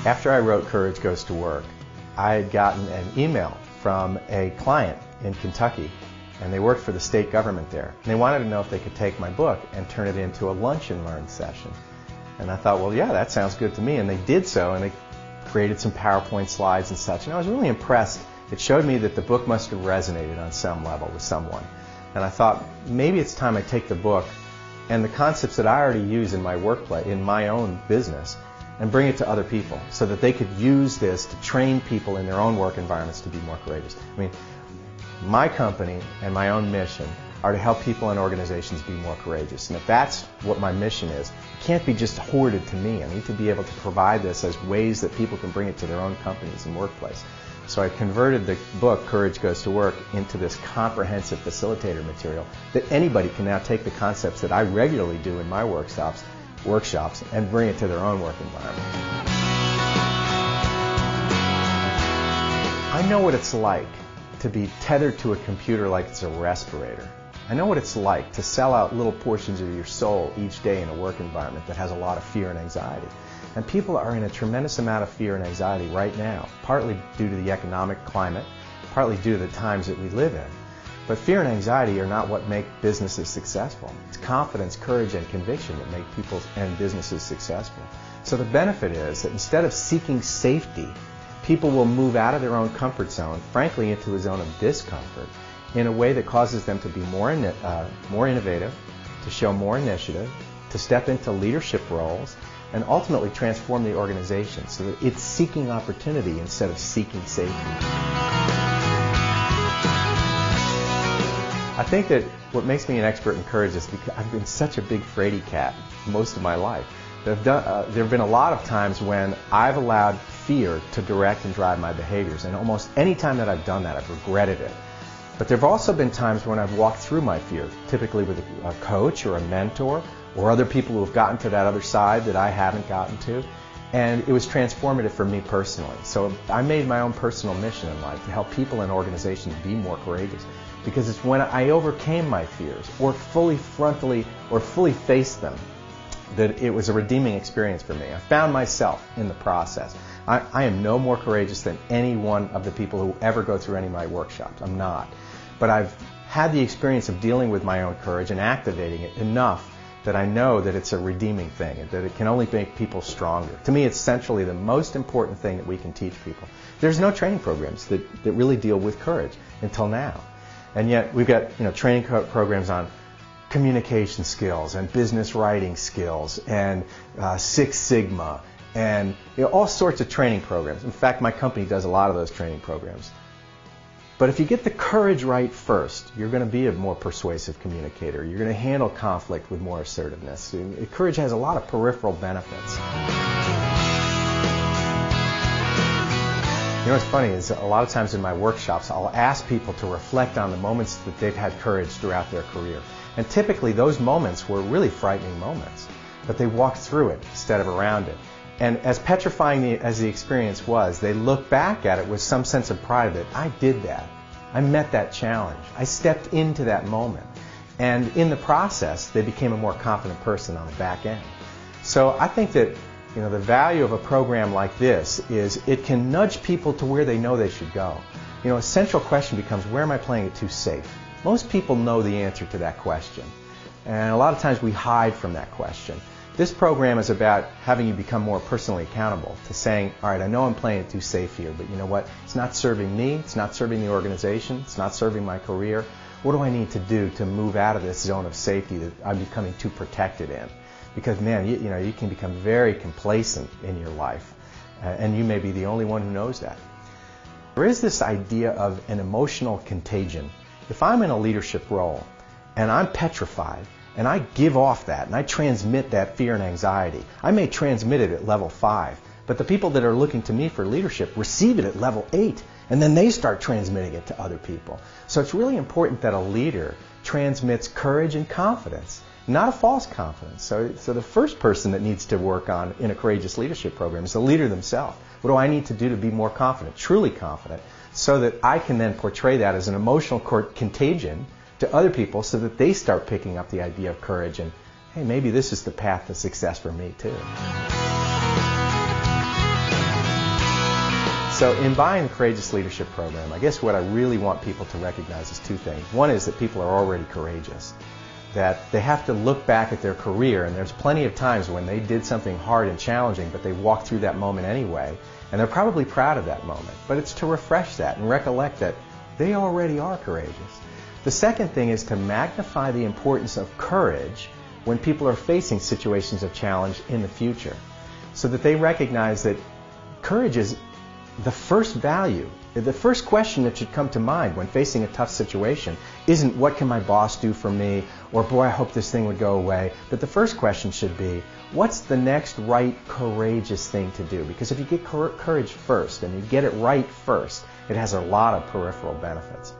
After I wrote Courage Goes to Work, I had gotten an email from a client in Kentucky, and they worked for the state government there. And they wanted to know if they could take my book and turn it into a lunch and learn session. And I thought, well, yeah, that sounds good to me. And they did so, and they created some PowerPoint slides and such. And I was really impressed. It showed me that the book must have resonated on some level with someone. And I thought, maybe it's time I take the book and the concepts that I already use in my workplace, in my own business, and bring it to other people so that they could use this to train people in their own work environments to be more courageous. I mean, my company and my own mission are to help people and organizations be more courageous. And if that's what my mission is, it can't be just hoarded to me. I need to be able to provide this as ways that people can bring it to their own companies and workplace. So I converted the book, Courage Goes to Work, into this comprehensive facilitator material that anybody can now take the concepts that I regularly do in my workshops and bring it to their own work environment. I know what it's like to be tethered to a computer like it's a respirator. I know what it's like to sell out little portions of your soul each day in a work environment that has a lot of fear and anxiety. And people are in a tremendous amount of fear and anxiety right now, partly due to the economic climate, partly due to the times that we live in. But fear and anxiety are not what make businesses successful. It's confidence, courage, and conviction that make people and businesses successful. So the benefit is that instead of seeking safety, people will move out of their own comfort zone, frankly into a zone of discomfort, in a way that causes them to be more innovative, to show more initiative, to step into leadership roles, and ultimately transform the organization so that it's seeking opportunity instead of seeking safety. I think that what makes me an expert in courage is because I've been such a big fraidy cat most of my life. There have been a lot of times when I've allowed fear to direct and drive my behaviors, and almost any time that I've done that, I've regretted it. But there have also been times when I've walked through my fear, typically with a coach or a mentor or other people who have gotten to that other side that I haven't gotten to, and it was transformative for me personally. So I made my own personal mission in life to help people and organizations be more courageous, because it's when I overcame my fears or fully faced them that it was a redeeming experience for me. I found myself in the process. I am no more courageous than any one of the people who ever go through any of my workshops. I'm not. But I've had the experience of dealing with my own courage and activating it enough that I know that it's a redeeming thing, and that it can only make people stronger. To me, it's essentially the most important thing that we can teach people. There's no training programs that really deal with courage until now. And yet we've got training programs on communication skills and business writing skills and Six Sigma and all sorts of training programs. In fact, my company does a lot of those training programs. But if you get the courage right first, you're going to be a more persuasive communicator. You're going to handle conflict with more assertiveness. Courage has a lot of peripheral benefits. You know what's funny is a lot of times in my workshops, I'll ask people to reflect on the moments that they've had courage throughout their career. And typically those moments were really frightening moments, but they walked through it instead of around it. And as petrifying as the experience was, they look back at it with some sense of pride that I did that. I met that challenge. I stepped into that moment. And in the process, they became a more confident person on the back end. So I think that the value of a program like this is it can nudge people to where they know they should go. A central question becomes, where am I playing it too safe? Most people know the answer to that question. And a lot of times we hide from that question. This program is about having you become more personally accountable to saying, all right, I know I'm playing it too safe here, but you know what? It's not serving me. It's not serving the organization. It's not serving my career. What do I need to do to move out of this zone of safety that I'm becoming too protected in? Because, man, you can become very complacent in your life, and you may be the only one who knows that. There is this idea of an emotional contagion. If I'm in a leadership role and I'm petrified, and I give off that, and I transmit that fear and anxiety, I may transmit it at level 5, but the people that are looking to me for leadership receive it at level 8, and then they start transmitting it to other people. So it's really important that a leader transmits courage and confidence, not a false confidence. So the first person that needs to work on in a courageous leadership program is the leader themselves. What do I need to do to be more confident, truly confident, so that I can then portray that as an emotional contagion to other people so that they start picking up the idea of courage and, hey, maybe this is the path to success for me too. So in buying the Courageous Leadership Program, I guess what I really want people to recognize is two things. One is that people are already courageous, that they have to look back at their career, and there's plenty of times when they did something hard and challenging, but they walked through that moment anyway, and they're probably proud of that moment. But it's to refresh that and recollect that they already are courageous. The second thing is to magnify the importance of courage when people are facing situations of challenge in the future, so that they recognize that courage is the first value. The first question that should come to mind when facing a tough situation isn't what can my boss do for me, or boy, I hope this thing would go away. But the first question should be, what's the next right courageous thing to do? Because if you get courage first and you get it right first, it has a lot of peripheral benefits.